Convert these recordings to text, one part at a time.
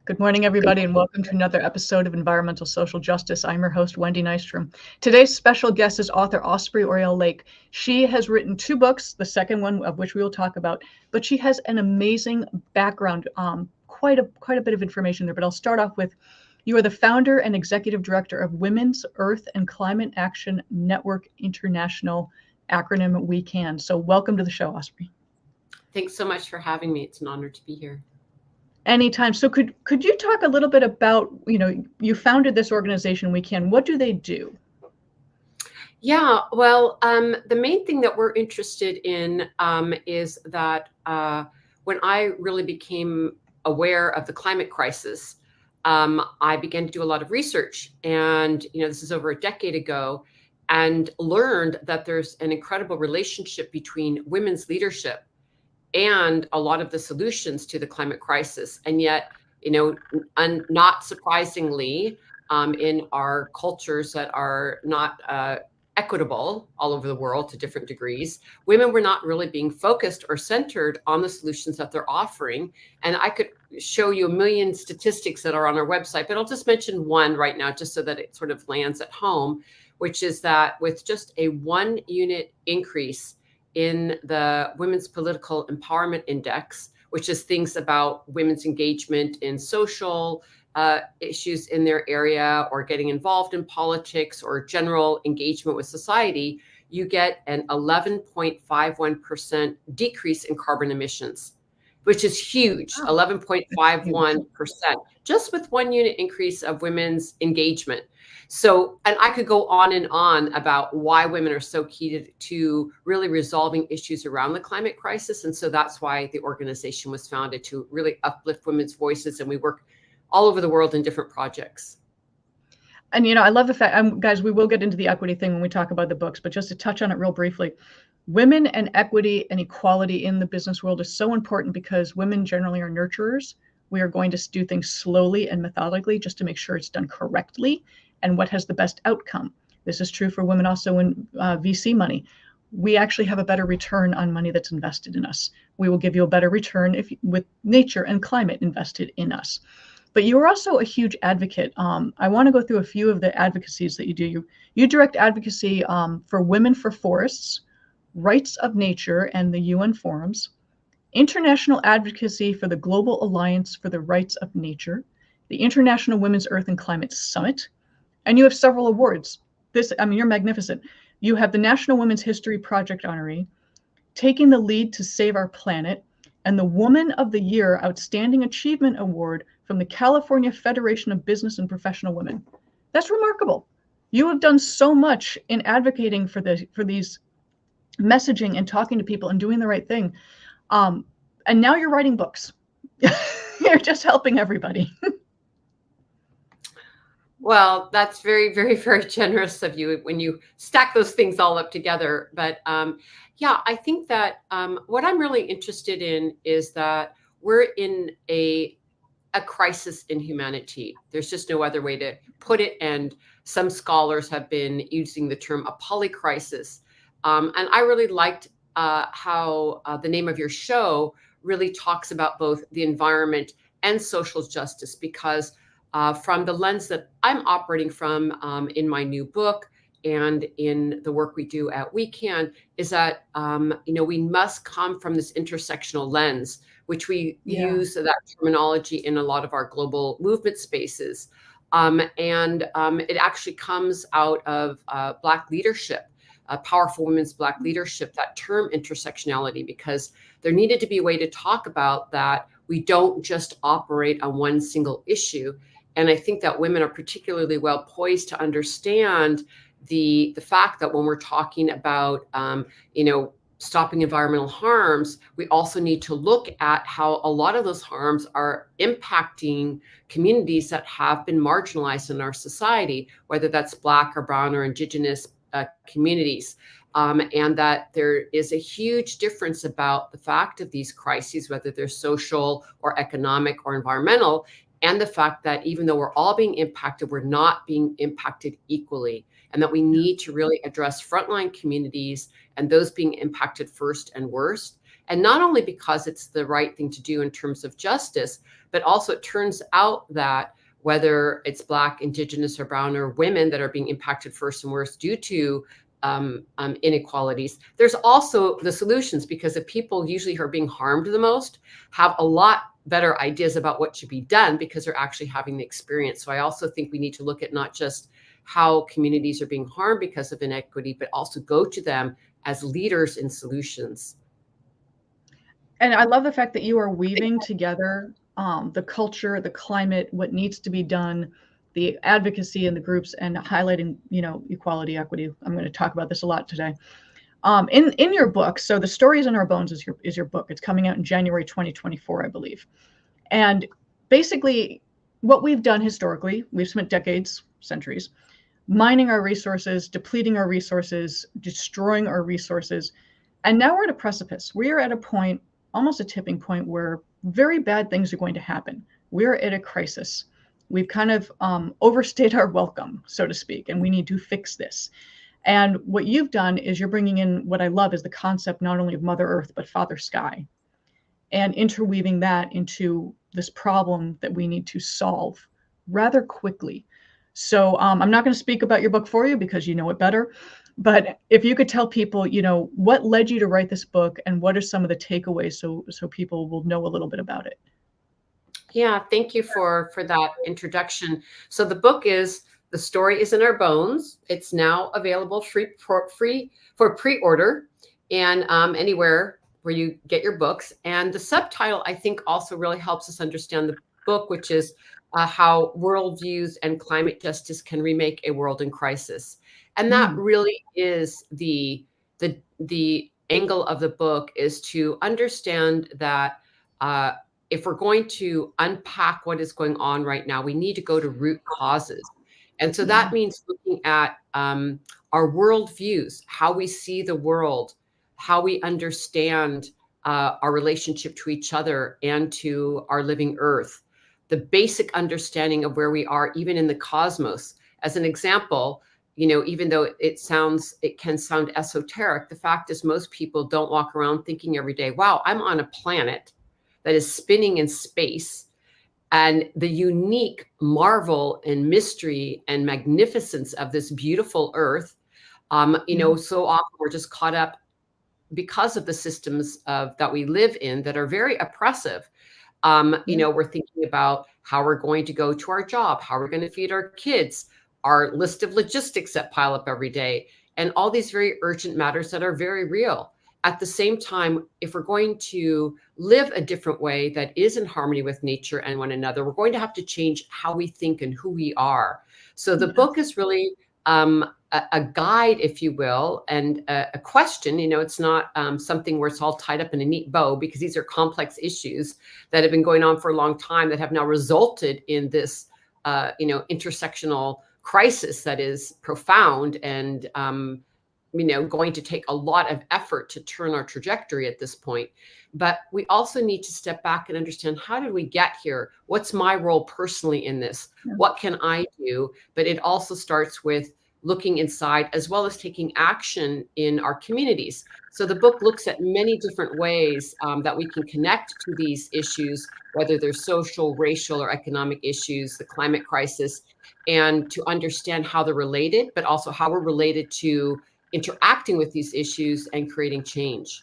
Good morning, everybody, and welcome to another episode of Environmental Social Justice. I'm your host, 𝑤𝒒𝒐𝒏𝒈. Today's special guest is author Osprey Orielle Lake. She has written 2 books, the second one of which we will talk about, but she has an amazing background, quite a bit of information there. But I'll start off with, you are the founder and executive director of Women's Earth and Climate Action Network International, acronym WECAN. So welcome to the show, Osprey. Thanks so much for having me. It's an honor to be here. Anytime. So could you talk a little bit about, you founded this organization, WECAN. What do they do? Yeah, well, the main thing that we're interested in is that when I really became aware of the climate crisis, I began to do a lot of research. And, this is over a decade ago, and learned that there's an incredible relationship between women's leadership and a lot of the solutions to the climate crisis. And yet, not surprisingly, in our cultures that are not equitable all over the world to different degrees, women were not really being focused or centered on the solutions that they're offering. And I could show you a million statistics that are on our website, but I'll just mention one right now, just so that it sort of lands at home, which is that with just a 1 unit increase in the Women's Political Empowerment Index, which is things about women's engagement in social issues in their area, or getting involved in politics, or general engagement with society, you get an 11.51% decrease in carbon emissions, which is huge. 11.51%, just with 1 unit increase of women's engagement. So, and I could go on and on about why women are so key to really resolving issues around the climate crisis. And so that's why the organization was founded, to really uplift women's voices. And we work all over the world in different projects. And, I love the fact, guys, we will get into the equity thing when we talk about the books, but just to touch on it real briefly, women and equity and equality in the business world is so important, because women generally are nurturers. We are going to do things slowly and methodically just to make sure it's done correctly and what has the best outcome. This is true for women also in VC money. We actually have a better return on money that's invested in us. We will give you a better return with nature and climate invested in us. But you're also a huge advocate. I want to go through a few of the advocacies that you do. You direct advocacy for Women for Forests, Rights of Nature and the UN Forums, international advocacy for the Global Alliance for the Rights of Nature, the International Women's Earth and Climate Summit, and you have several awards. You're magnificent. You have the National Women's History Project honoree, Taking the Lead to Save Our Planet, and the Woman of the Year Outstanding Achievement Award from the California Federation of Business and Professional Women. That's remarkable. You have done so much in advocating for these messaging and talking to people and doing the right thing. And now you're writing books. You're just helping everybody. Well, that's very, very, very generous of you when you stack those things all up together. But yeah, I think that what I'm really interested in is that we're in a crisis in humanity. There's just no other way to put it. And some scholars have been using the term a polycrisis. And I really liked how the name of your show really talks about both the environment and social justice, because from the lens that I'm operating from in my new book and in the work we do at WECAN, is that we must come from this intersectional lens, which we use that terminology in a lot of our global movement spaces. And it actually comes out of Black leadership, powerful women's Black leadership, that term intersectionality, because there needed to be a way to talk about that. We don't just operate on one single issue. And I think that women are particularly well poised to understand the fact that when we're talking about, stopping environmental harms, we also need to look at how a lot of those harms are impacting communities that have been marginalized in our society, whether that's Black or Brown or Indigenous communities. And that there is a huge difference about the fact of these crises, whether they're social or economic or environmental, and the fact that even though we're all being impacted, we're not being impacted equally, and that we need to really address frontline communities and those being impacted first and worst, And not only because it's the right thing to do in terms of justice, but also it turns out that whether it's Black, Indigenous, or Brown, or women that are being impacted first and worst due to inequalities, there's also the solutions, because the people usually who are being harmed the most have a lot better ideas about what should be done because they're actually having the experience. So I also think we need to look at not just how communities are being harmed because of inequity, but also go to them as leaders in solutions. And I love the fact that you are weaving together the culture, the climate, what needs to be done, the advocacy in the groups, and highlighting, equality, equity. I'm going to talk about this a lot today. In your book, so The Stories in Our Bones is your book. It's coming out in January 2024, I believe. And basically, what we've done historically, we've spent decades, centuries, mining our resources, depleting our resources, destroying our resources. And now we're at a precipice. We are at a point, almost a tipping point, where very bad things are going to happen. We're at a crisis. We've kind of overstayed our welcome, so to speak, and we need to fix this. And what you've done is you're bringing in what I love is the concept not only of Mother Earth, but Father Sky, and interweaving that into this problem that we need to solve rather quickly. So I'm not going to speak about your book for you because you know it better. But if you could tell people, what led you to write this book and what are some of the takeaways so people will know a little bit about it. Yeah, thank you for that introduction. So the book is The Story is in Our Bones. It's now available free for pre-order and anywhere where you get your books. And the subtitle, I think, also really helps us understand the book, which is how worldviews and climate justice can remake a world in crisis. And that really is the angle of the book, is to understand that if we're going to unpack what is going on right now, we need to go to root causes. And so that means looking at our worldviews, how we see the world, how we understand our relationship to each other and to our living earth, the basic understanding of where we are, even in the cosmos. As an example, even though it can sound esoteric, the fact is most people don't walk around thinking every day, wow, I'm on a planet that is spinning in space, and the unique marvel and mystery and magnificence of this beautiful earth. So often we're just caught up because of the systems that we live in that are very oppressive. We're thinking about how we're going to go to our job, how we're going to feed our kids, our list of logistics that pile up every day, and all these very urgent matters that are very real. At the same time, if we're going to live a different way that is in harmony with nature and one another, we're going to have to change how we think and who we are. So the book is really a guide, if you will, and a question. It's not something where it's all tied up in a neat bow, because these are complex issues that have been going on for a long time that have now resulted in this, intersectional crisis that is profound and going to take a lot of effort to turn our trajectory at this point. But we also need to step back and understand, how did we get here? What's my role personally in this? What can I do? But it also starts with looking inside, as well as taking action in our communities. So the book looks at many different ways that we can connect to these issues, whether they're social, racial, or economic issues, the climate crisis, and to understand how they're related, but also how we're related to interacting with these issues and creating change.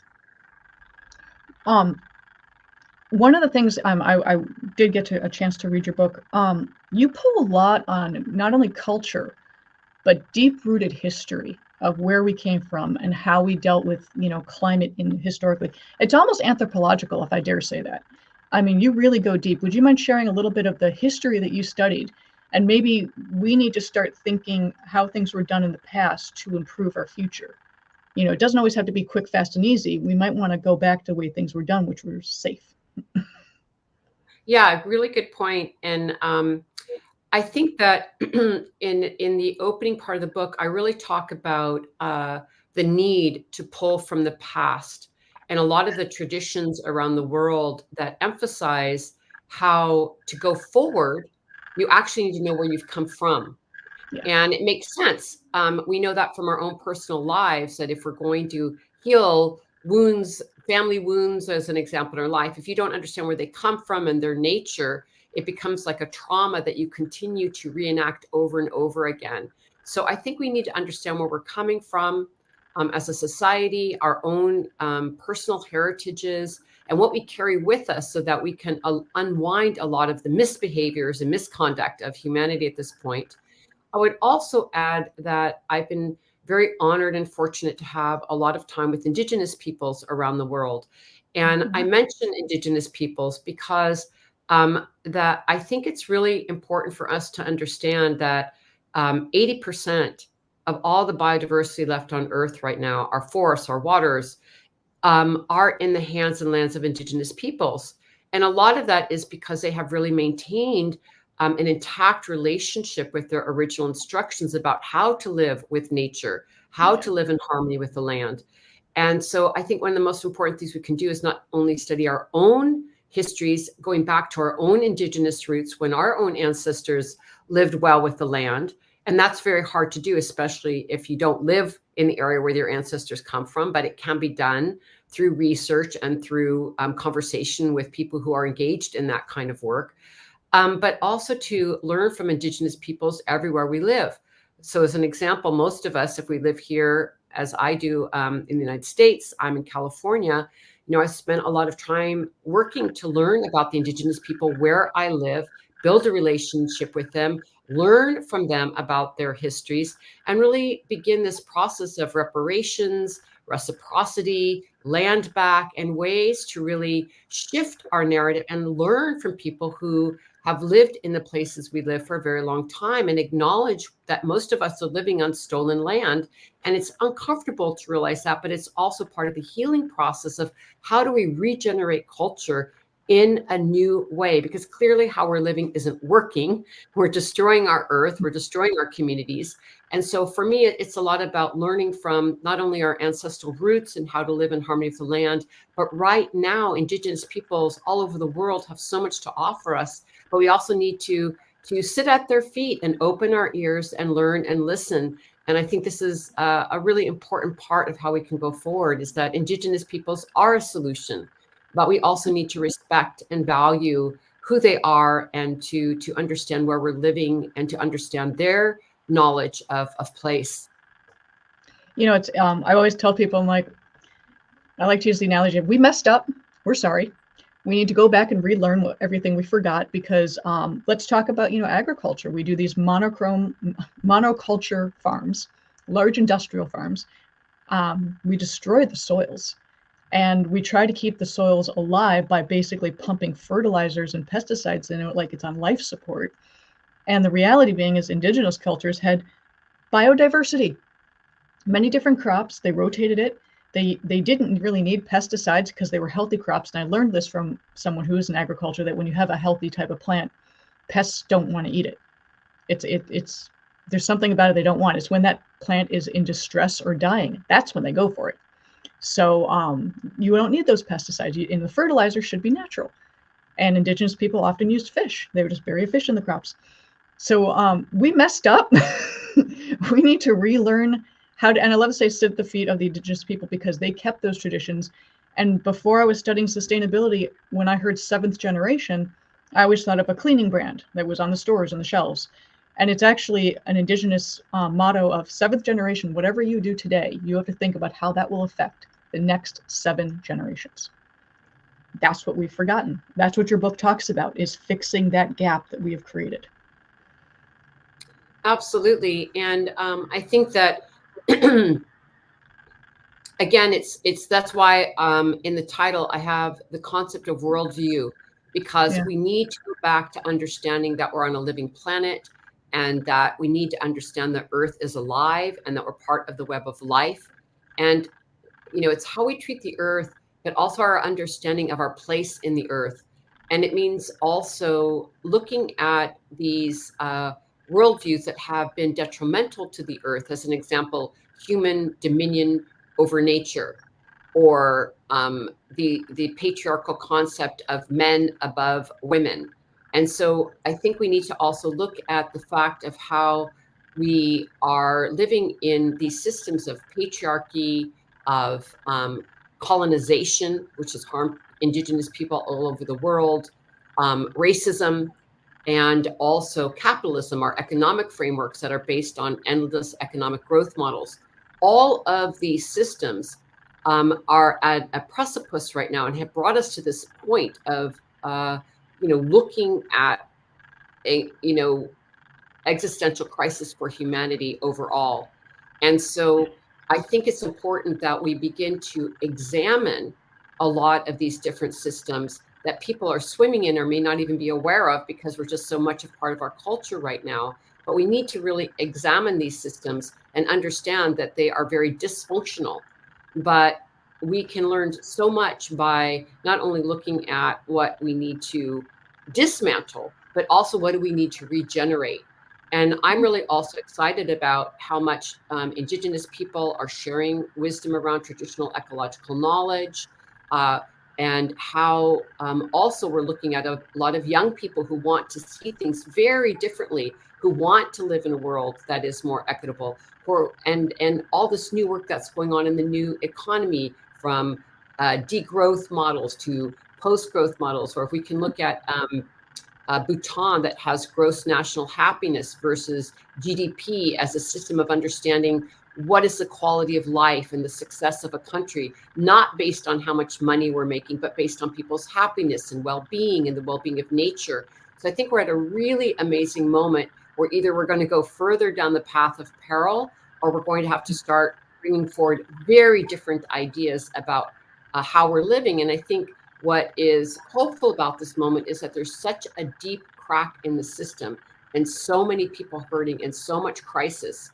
One of the things I did get a chance to read your book. You pull a lot on not only culture, but deep-rooted history of where we came from and how we dealt with, climate historically. It's almost anthropological, if I dare say that. I mean, you really go deep. Would you mind sharing a little bit of the history that you studied? And maybe we need to start thinking how things were done in the past to improve our future. It doesn't always have to be quick, fast, and easy. We might want to go back to the way things were done, which were safe. Yeah, really good point. And I think that in the opening part of the book, I really talk about the need to pull from the past and a lot of the traditions around the world that emphasize how to go forward, you actually need to know where you've come from. Yeah. And it makes sense. We know that from our own personal lives, that if we're going to heal wounds family wounds, as an example, in our life, if you don't understand where they come from and their nature, it becomes like a trauma that you continue to reenact over and over again. So I think we need to understand where we're coming from as a society, our own personal heritages, and what we carry with us so that we can unwind a lot of the misbehaviors and misconduct of humanity at this point. I would also add that I've been very honored and fortunate to have a lot of time with Indigenous peoples around the world. And I mention Indigenous peoples because that I think it's really important for us to understand that 80% of all the biodiversity left on Earth right now, our forests, our waters, are in the hands and lands of Indigenous peoples. And a lot of that is because they have really maintained an intact relationship with their original instructions about how to live with nature, how to live in harmony with the land. And so I think one of the most important things we can do is not only study our own histories, going back to our own Indigenous roots when our own ancestors lived well with the land. And that's very hard to do, especially if you don't live in the area where your ancestors come from, but it can be done through research and through conversation with people who are engaged in that kind of work. But also to learn from Indigenous peoples everywhere we live. So as an example, most of us, if we live here, as I do in the United States, I'm in California, I spent a lot of time working to learn about the Indigenous people where I live, build a relationship with them, learn from them about their histories, and really begin this process of reparations, reciprocity, land back, and ways to really shift our narrative and learn from people who have lived in the places we live for a very long time, and acknowledge that most of us are living on stolen land. And it's uncomfortable to realize that, but it's also part of the healing process of how do we regenerate culture in a new way, because clearly how we're living isn't working. We're destroying our earth, we're destroying our communities. And so for me, it's a lot about learning from not only our ancestral roots and how to live in harmony with the land, but right now, Indigenous peoples all over the world have so much to offer us, but we also need to sit at their feet and open our ears and learn and listen. And I think this is a really important part of how we can go forward, is that Indigenous peoples are a solution, but we also need to respect and value who they are, and to understand where we're living and to understand their knowledge of place. It's I always tell people, I'm like, I like to use the analogy of, we messed up, we're sorry. We need to go back and relearn everything we forgot, because let's talk about, agriculture. We do these monoculture farms, large industrial farms. We destroy the soils. And we try to keep the soils alive by basically pumping fertilizers and pesticides in it like it's on life support. And the reality being is Indigenous cultures had biodiversity, many different crops. They rotated it. They didn't really need pesticides because they were healthy crops. And I learned this from someone who is in agriculture, that when you have a healthy type of plant, pests don't want to eat it. It's there's something about it they don't want. It's when that plant is in distress or dying, that's when they go for it. So you don't need those pesticides. And the fertilizer should be natural. And Indigenous people often used fish. They would just bury a fish in the crops. So we messed up. We need to relearn how to, and I love to say, sit at the feet of the Indigenous people, because they kept those traditions. And before I was studying sustainability, when I heard 7th generation, I always thought of a cleaning brand that was on the stores and the shelves. And it's actually an Indigenous motto of 7th generation. Whatever you do today, you have to think about how that will affect the next 7 generations. That's what we've forgotten. That's what your book talks about, is fixing that gap that we have created. Absolutely. And I think that again, that's why in the title I have the concept of worldview, because we need to go back to understanding that we're on a living planet, and that we need to understand that Earth is alive and that we're part of the web of life. And it's how we treat the Earth, but also our understanding of our place in the Earth. And it means also looking at these worldviews that have been detrimental to the Earth. As an example, human dominion over nature, or the patriarchal concept of men above women. And so I think we need to also look at the fact of how we are living in these systems of patriarchy, of colonization, which has harmed Indigenous people all over the world, racism, and also capitalism, our economic frameworks that are based on endless economic growth models. All of these systems are at a precipice right now and have brought us to this point of, looking at a, existential crisis for humanity overall. And so I think it's important that we begin to examine a lot of these different systems that people are swimming in or may not even be aware of because we're just so much a part of our culture right now. But we need to really examine these systems and understand that they are very dysfunctional. But we can learn so much by not only looking at what we need to dismantle, but also what do we need to regenerate. And I'm really also excited about how much Indigenous people are sharing wisdom around traditional ecological knowledge, and how also we're looking at a lot of young people who want to see things very differently, who want to live in a world that is more equitable, and all this new work that's going on in the new economy, from degrowth models to post-growth models, or if we can look at Bhutan that has gross national happiness versus GDP as a system of understanding what is the quality of life and the success of a country, not based on how much money we're making, but based on people's happiness and well-being and the well-being of nature. So I think we're at a really amazing moment where either we're going to go further down the path of peril, or we're going to have to start bringing forward very different ideas about how we're living. And I think what is hopeful about this moment is that there's such a deep crack in the system and so many people hurting and so much crisis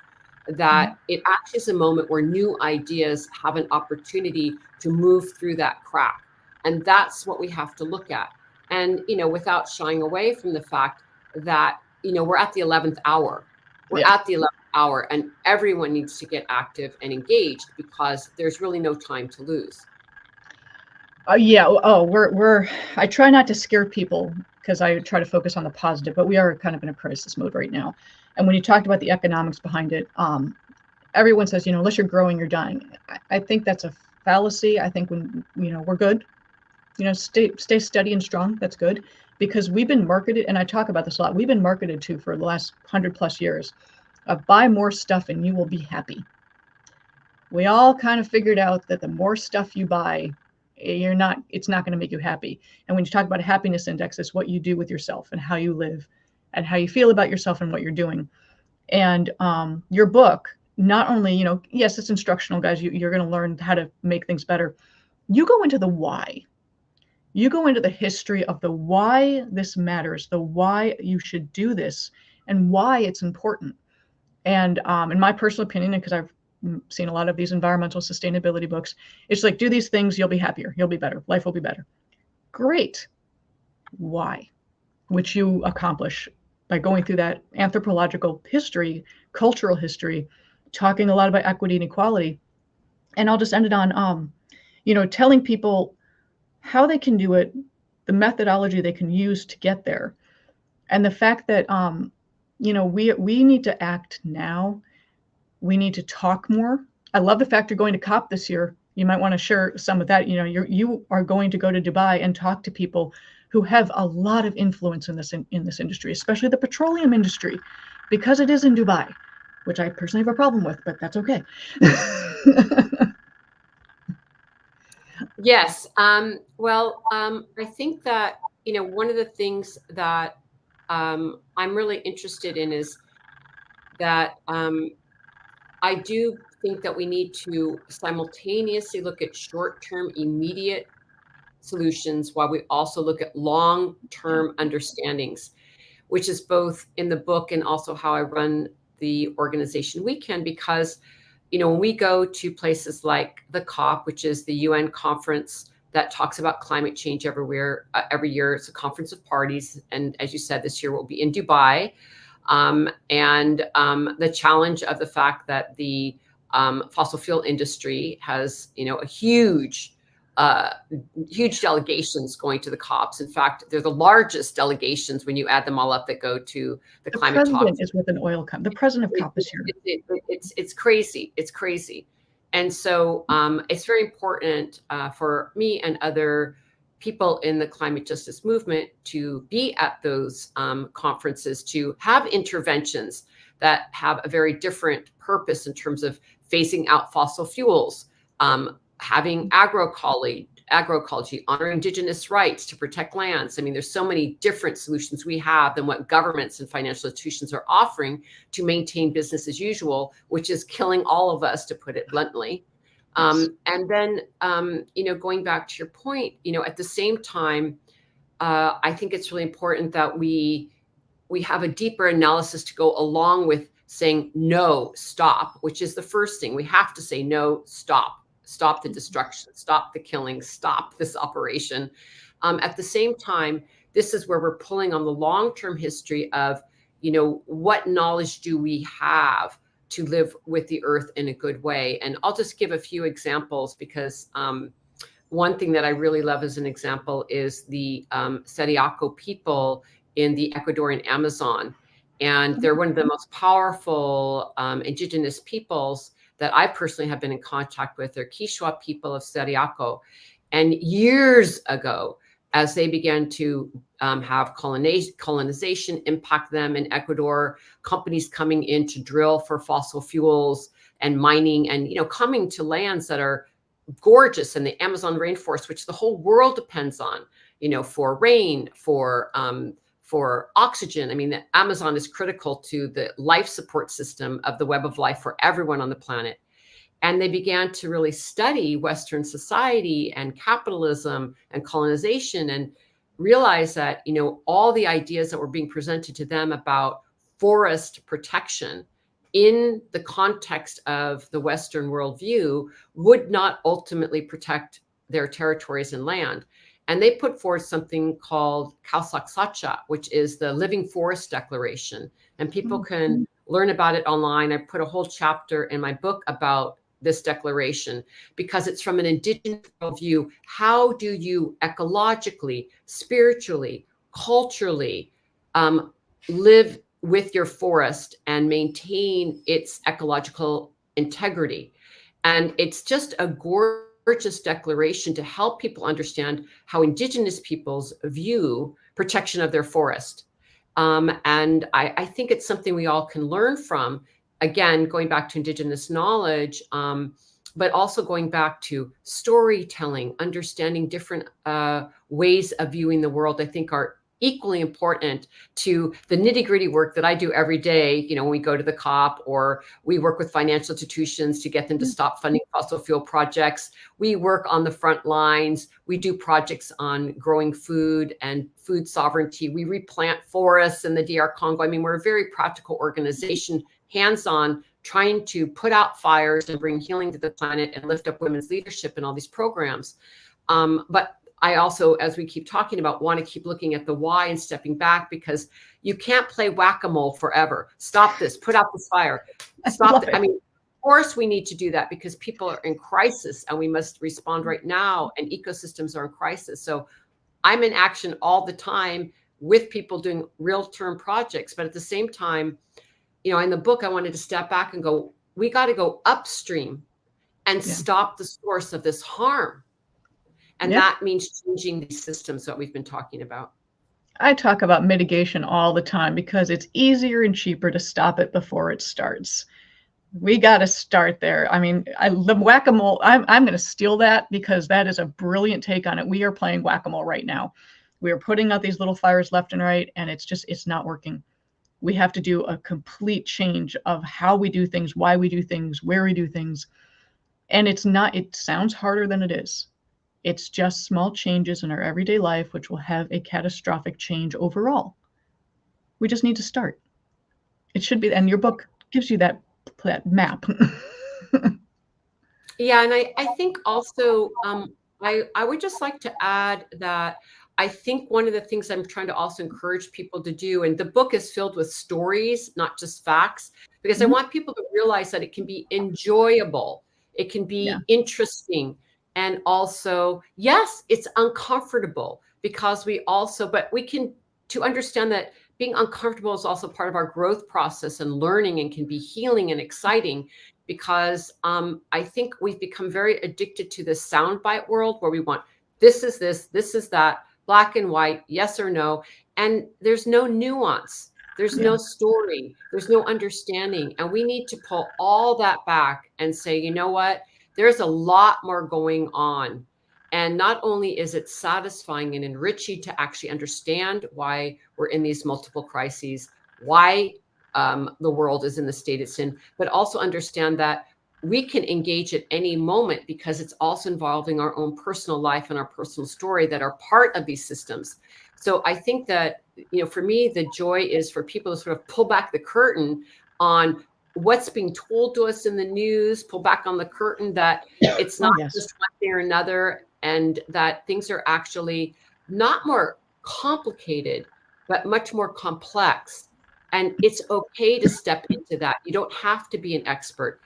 that it actually is a moment where new ideas have an opportunity to move through that crack. And that's what we have to look at. And, without shying away from the fact that, we're at the 11th hour. We're at the 11th hour, and everyone needs to get active and engaged because there's really no time to lose. I try not to scare people because I try to focus on the positive, but we are kind of in a crisis mode right now. And when you talked about the economics behind it, everyone says, unless you're growing, you're dying. I think that's a fallacy. I think when, we're good, stay steady and strong. That's good, because we've been marketed, and I talk about this a lot, we've been marketed to for the last 100+ years of buy more stuff and you will be happy. We all kind of figured out that the more stuff you buy, it's not going to make you happy. And when you talk about a happiness index, it's what you do with yourself and how you live and how you feel about yourself and what you're doing. And your book, not only, yes, it's instructional, guys, you're going to learn how to make things better. You go into the why. You go into the history of the why this matters, the why you should do this, and why it's important. And in my personal opinion, because I've seen a lot of these environmental sustainability books, it's like, do these things, you'll be happier, you'll be better, life will be better. Great. Why? Which you accomplish by going through that anthropological history, cultural history, talking a lot about equity and equality. And I'll just end it on, telling people how they can do it, the methodology they can use to get there. And the fact that, we need to act now. We need to talk more. I love the fact you're going to COP this year. You might want to share some of that. You are going to go to Dubai and talk to people who have a lot of influence in this industry, especially the petroleum industry, because it is in Dubai, which I personally have a problem with, but that's okay. Yes. Well, I think that, one of the things that I'm really interested in is that I do think that we need to simultaneously look at short-term, immediate solutions while we also look at long-term understandings, which is both in the book and also how I run the organization WECAN, because when we go to places like the COP, which is the UN conference that talks about climate change everywhere, every year, it's a conference of parties. And as you said, this year will be in Dubai. And the challenge of the fact that the fossil fuel industry has, a huge delegations going to the COPs. In fact, they're the largest delegations when you add them all up that go to the climate talks. The president is with an oil company. The president of COP is here. It's crazy. It's crazy. And so it's very important for me and other people in the climate justice movement to be at those conferences, to have interventions that have a very different purpose in terms of phasing out fossil fuels, having agroecology, honoring Indigenous rights to protect lands. I mean, there's so many different solutions we have than what governments and financial institutions are offering to maintain business as usual, which is killing all of us, to put it bluntly. And then, going back to your point, at the same time, I think it's really important that we have a deeper analysis to go along with saying, no, stop, which is the first thing. We have to say, no, stop the destruction, stop the killing, stop this operation. At the same time, this is where we're pulling on the long-term history of, what knowledge do we have to live with the earth in a good way? And I'll just give a few examples, because one thing that I really love as an example is the 𝑑𝒑𝒒𝒎𝒊𝒏𝒈 people in the Ecuadorian Amazon. And they're one of the most powerful indigenous peoples that I personally have been in contact with. They're Quechua people of 𝑑𝒑𝒒𝒎𝒊𝒏𝒈. And years ago, as they began to have colonization impact them in Ecuador, companies coming in to drill for fossil fuels and mining, and coming to lands that are gorgeous in the Amazon rainforest, which the whole world depends on, for rain, for oxygen. I mean, the Amazon is critical to the life support system of the web of life for everyone on the planet. And they began to really study Western society and capitalism and colonization, and realize that, all the ideas that were being presented to them about forest protection in the context of the Western worldview would not ultimately protect their territories and land. And they put forward something called 𝒊𝒒𝒂𝒎𝒊𝒏𝒈, which is the Living Forest Declaration. And people can learn about it online. I put a whole chapter in my book about this declaration, because it's from an indigenous worldview. How do you ecologically, spiritually, culturally live with your forest and maintain its ecological integrity? And it's just a gorgeous declaration to help people understand how indigenous peoples view protection of their forest. And I think it's something we all can learn from. Again, going back to indigenous knowledge, but also going back to storytelling, understanding different ways of viewing the world, I think are equally important to the nitty-gritty work that I do every day. When we go to the COP, or we work with financial institutions to get them to stop funding fossil fuel projects. We work on the front lines. We do projects on growing food and food sovereignty. We replant forests in the DR Congo. I mean, we're a very practical organization, hands-on, trying to put out fires and bring healing to the planet and lift up women's leadership in all these programs. But I also, as we keep talking about, want to keep looking at the why and stepping back, because you can't play whack-a-mole forever. Stop this, put out this fire, stop it. I mean, of course we need to do that, because people are in crisis and we must respond right now, and ecosystems are in crisis. So I'm in action all the time with people doing real-term projects. But at the same time, in the book, I wanted to step back and go, we got to go upstream and stop the source of this harm. And that means changing these systems that we've been talking about. I talk about mitigation all the time, because it's easier and cheaper to stop it before it starts. We got to start there. I mean, the whack-a-mole, I'm going to steal that, because that is a brilliant take on it. We are playing whack-a-mole right now. We are putting out these little fires left and right, and it's not working. We have to do a complete change of how we do things, why we do things, where we do things. And it sounds harder than it is. It's just small changes in our everyday life, which will have a catastrophic change overall. We just need to start. It should be, and your book gives you that map. Yeah, and I think also, I would just like to add that I think one of the things I'm trying to also encourage people to do, and the book is filled with stories, not just facts, because I want people to realize that it can be enjoyable. It can be interesting. And also, yes, it's uncomfortable, because but we can, to understand that being uncomfortable is also part of our growth process and learning, and can be healing and exciting, because I think we've become very addicted to the soundbite world where we want this is that, black and white, yes or no. And there's no nuance. There's no story. There's no understanding. And we need to pull all that back and say, you know what? There's a lot more going on. And not only is it satisfying and enriching to actually understand why we're in these multiple crises, why the world is in the state it's in, but also understand that we can engage at any moment because it's also involving our own personal life and our personal story that are part of these systems. So I think that, for me, the joy is for people to sort of pull back the curtain on what's being told to us in the news, pull back on the curtain that it's not just one thing or another, and that things are actually not more complicated, but much more complex. And it's okay to step into that. You don't have to be an expert.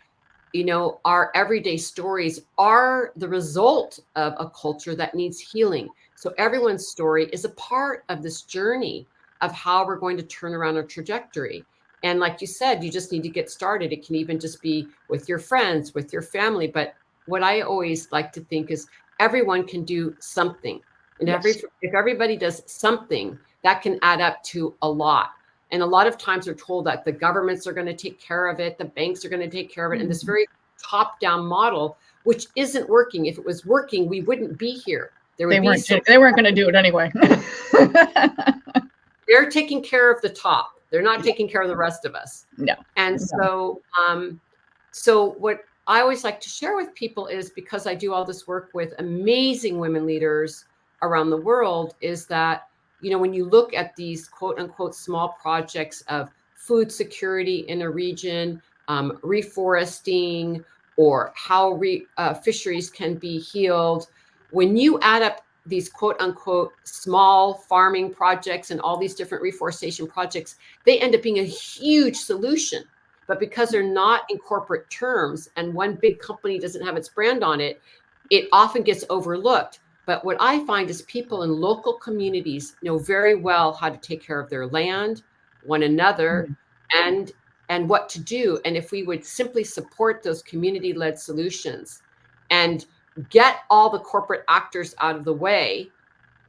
Our everyday stories are the result of a culture that needs healing. So everyone's story is a part of this journey of how we're going to turn around our trajectory. And like you said, you just need to get started. It can even just be with your friends, with your family. But what I always like to think is everyone can do something. And if everybody does something, that can add up to a lot. And a lot of times we're told that the governments are going to take care of it, the banks are going to take care of it, and this very top-down model, which isn't working. If it was working, we wouldn't be here. They weren't going to do it anyway. They're taking care of the top. They're not taking care of the rest of us. No. And so what I always like to share with people is, because I do all this work with amazing women leaders around the world, is that when you look at these quote unquote small projects of food security in a region, reforesting, or how fisheries can be healed, when you add up these quote unquote small farming projects and all these different reforestation projects, they end up being a huge solution. But because they're not in corporate terms and one big company doesn't have its brand on it, it often gets overlooked. But what I find is people in local communities know very well how to take care of their land, one another, and what to do. And if we would simply support those community-led solutions and get all the corporate actors out of the way,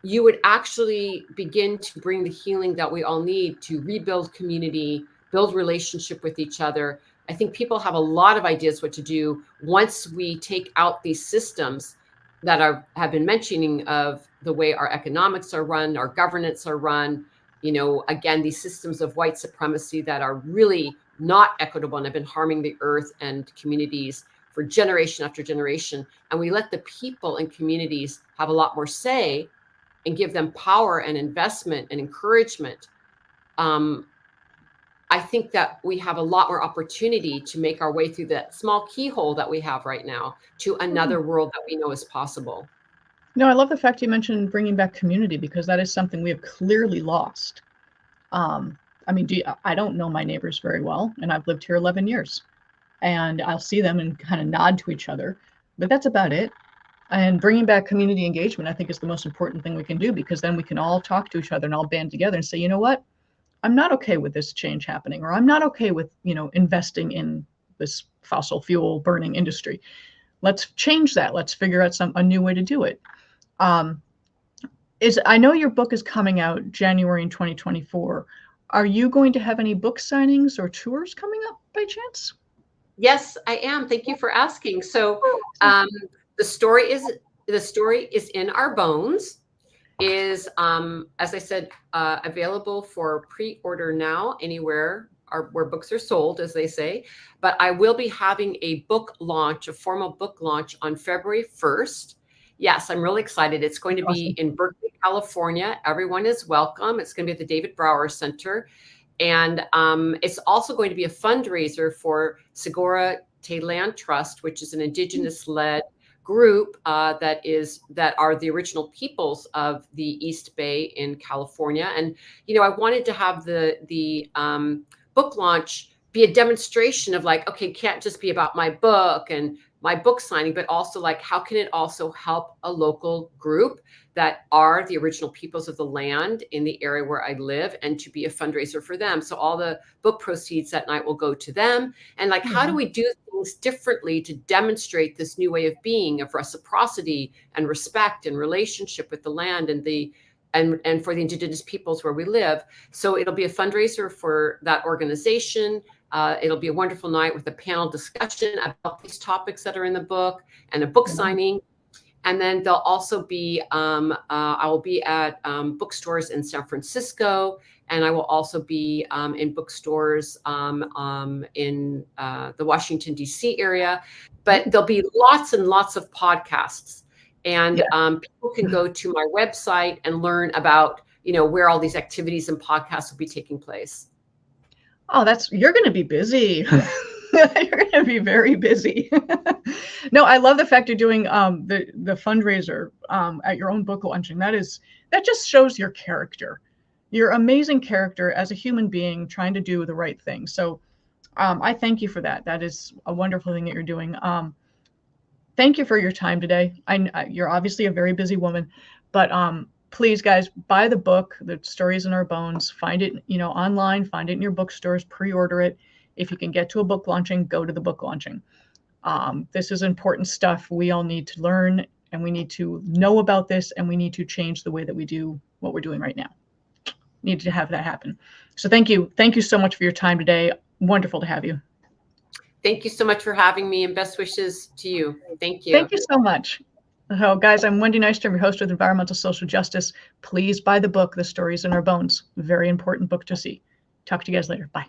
you would actually begin to bring the healing that we all need to rebuild community, build relationship with each other. I think people have a lot of ideas what to do once we take out these systems that have been mentioning of the way our economics are run, our governance are run, again, these systems of white supremacy that are really not equitable and have been harming the earth and communities for generation after generation. And we let the people and communities have a lot more say and give them power and investment and encouragement. I think that we have a lot more opportunity to make our way through that small keyhole that we have right now to another world that we know is possible. No, I love the fact you mentioned bringing back community, because that is something we have clearly lost. I don't know my neighbors very well, and I've lived here 11 years. And I'll see them and kind of nod to each other, but that's about it. And bringing back community engagement, I think, is the most important thing we can do, because then we can all talk to each other and all band together and say, you know what? I'm not okay with this change happening, or I'm not okay with, investing in this fossil fuel burning industry. Let's change that. Let's figure out a new way to do it. I know your book is coming out January in 2024. Are you going to have any book signings or tours coming up by chance? Yes, I am. Thank you for asking. So the story is in our bones. Is, as I said, available for pre-order now anywhere where books are sold, as they say. But I will be having a formal book launch on February 1st. Yes, I'm really excited. It's going to be in Berkeley, California. Everyone is welcome. It's going to be at the David Brower Center. And it's also going to be a fundraiser for 𝑑𝒒𝒎𝒊𝒏𝒈 Land Trust, which is an Indigenous-led group that are the original peoples of the East Bay in California. And I wanted to have the book launch be a demonstration of, like, okay, it can't just be about my book and my book signing, but also like, how can it also help a local group that are the original peoples of the land in the area where I live, and to be a fundraiser for them. So all the book proceeds that night will go to them. And like, how do we do things differently to demonstrate this new way of being, of reciprocity and respect and relationship with the land and the and for the Indigenous peoples where we live. So it'll be a fundraiser for that organization. It'll be a wonderful night with a panel discussion about these topics that are in the book, and a book signing. And then there'll also be, I will be at bookstores in San Francisco, and I will also be in bookstores in the Washington, D.C. area. But there'll be lots and lots of podcasts. And people can go to my website and learn about, where all these activities and podcasts will be taking place. Oh, you're going to be busy. You're going to be very busy. No, I love the fact you're doing the fundraiser at your own book launching. That just shows your character, your amazing character as a human being trying to do the right thing. So I thank you for that. That is a wonderful thing that you're doing. Thank you for your time today. You're obviously a very busy woman, but please, guys, buy the book, The Stories in Our Bones. Find it, online. Find it in your bookstores. Pre-order it. If you can get to a book launching, go to the book launching. This is important stuff. We all need to learn, and we need to know about this, and we need to change the way that we do what we're doing right now. Need to have that happen. So thank you. Thank you so much for your time today. Wonderful to have you. Thank you so much for having me, and best wishes to you. Thank you. Thank you so much. So, guys, I'm Wendy Nystrom, your host with Environmental Social Justice. Please buy the book, The Stories in Our Bones. Very important book to see. Talk to you guys later. Bye.